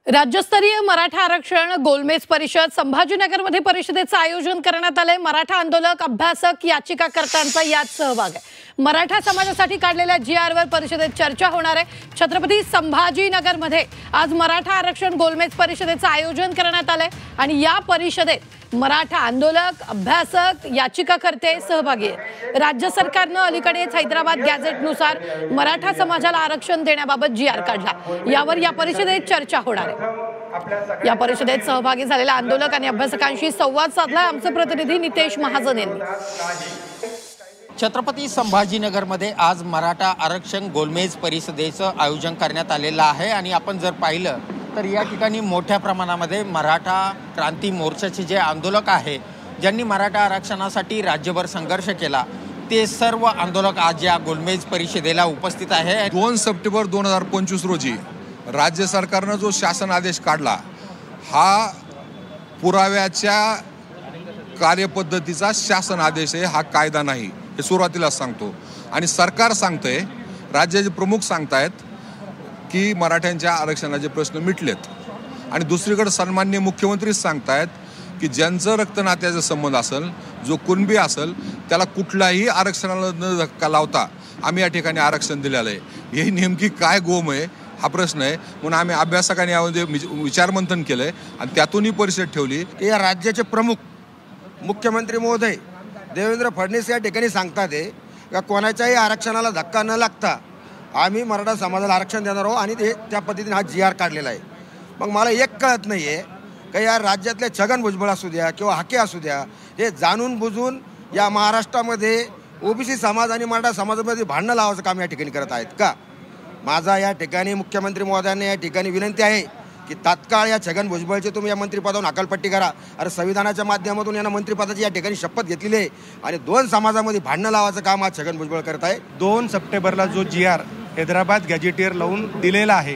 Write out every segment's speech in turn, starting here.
राज्यस्तरीय मराठा आरक्षण गोलमेज परिषद संभाजीनगरमध्ये परिषदेचं आयोजन करण्यात आलंय। मराठा आंदोलक, अभ्यासक, याचिकाकर्त्यांचा यात सहभाग आहे। मराठा समाजासाठी काढलेल्या जीआरवर परिषदेत चर्चा होणार आहे। छत्रपती संभाजीनगरमध्ये आज मराठा आरक्षण गोलमेज परिषदेचं आयोजन करण्यात आलंय आणि या परिषदेत मराठा आंदोलक, अभ्यासक, याचिकाकर्ते सहभागी आहेत। राज्य सरकारनं अलीकडेच हैदराबाद गॅझेटनुसार मराठा समाजाला आरक्षण देण्याबाबत जीआर काढला। यावर या परिषदेत चर्चा होणार आहे। या परिषदेत सहभागी झालेल्या आंदोलक आणि अभ्यासकांशी संवाद साधला आमचे प्रतिनिधी नितेश महाजन यांनी। छत्रपती संभाजीनगरमध्ये आज मराठा आरक्षण गोलमेज परिषदेचं आयोजन करण्यात आलेलं आहे आणि आपण जर पाहिलं तर या ठिकाणी मोठ्या प्रमाणामध्ये मराठा क्रांती मोर्चाचे जे आंदोलक आहे, ज्यांनी मराठा आरक्षणासाठी राज्यभर संघर्ष केला, ते सर्व आंदोलक आज या गोलमेज परिषदेला उपस्थित आहे। 2 सप्टेंबर 2025 रोजी राज्य सरकारनं जो शासन आदेश काढला, हा पुराव्याच्या कार्यपद्धतीचा शासन आदेश आहे, हा कायदा नाही, हे सुरुवातीला सांगतो। आणि सरकार सांगतंय, राज्याचे प्रमुख सांगतायत की मराठ्यांच्या आरक्षणाचे प्रश्न मिटलेत आणि दुसरीकडे सन्माननीय मुख्यमंत्रीच सांगतायत की ज्यांचं रक्तनात्याचा संबंध असेल, जो कुणबी असेल, त्याला कुठलाही आरक्षणाला न धक्का लावता आम्ही या ठिकाणी आरक्षण दिलेलं आहे। ही नेमकी काय गोम आहे हा प्रश्न आहे, म्हणून आम्ही अभ्यासकांनी यामध्ये विचारमंथन केलंय आणि त्यातूनही परिषद ठेवली। या राज्याचे प्रमुख मुख्यमंत्री महोदय देवेंद्र फडणवीस या ठिकाणी सांगतात का कोणाच्याही आरक्षणाला धक्का न लागता आम्ही मराठा समाजाला आरक्षण देणार आहोत आणि ते त्या पद्धतीने हा जीआर काढलेला आहे। मग मला एक कळत नाही आहे का या राज्यातले छगन भुजबळ असू द्या किंवा हाके असू द्या, हे जाणून बुजून या महाराष्ट्रामध्ये ओबीसी समाज आणि मराठा समाजामध्ये भांडणं लावायचं काम या ठिकाणी करत आहेत का? माझा या ठिकाणी मुख्यमंत्री महोदयांना या ठिकाणी विनंती आहे की तात्काळ या छगन भुजबळचे तुम्ही या मंत्रिपदावरून हकालपट्टी करा। अरे संविधानाच्या माध्यमातून यांना मंत्रिपदाची या ठिकाणी शपथ घेतलेली आहे आणि 2 समाजामध्ये भांडणं लावायचं काम हा छगन भुजबळ करत आहे। 2 सप्टेंबरला जो जीआर हैदराबाद गॅझेटियर लावून दिलेला आहे,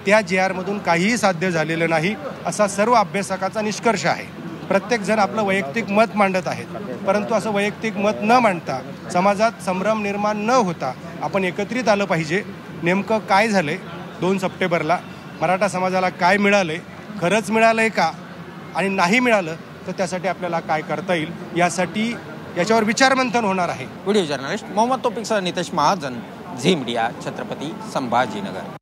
त्या जीआरमधून काहीही साध्य झालेलं नाही असा सर्व अभ्यासकाचा निष्कर्ष आहे। प्रत्येक जण आपलं वैयक्तिक मत मांडत आहेत, परंतु असं वैयक्तिक मत न मांडता समाजात संभ्रम निर्माण न होता आपण एकत्रित आलं पाहिजे। नेमकं काय झालंय 2 सप्टेंबरला, मराठा समाजाला काय मिळालंय, खरंच मिळालंय का, आणि नाही मिळालं तर त्यासाठी आपल्याला काय करता येईल, यासाठी याच्यावर विचारमंथन होणार आहे। व्हिडिओ जर्नलिस्ट मोहम्मद तौफिकसह नितेश महाजन, झी मीडिया, छत्रपती संभाजीनगर।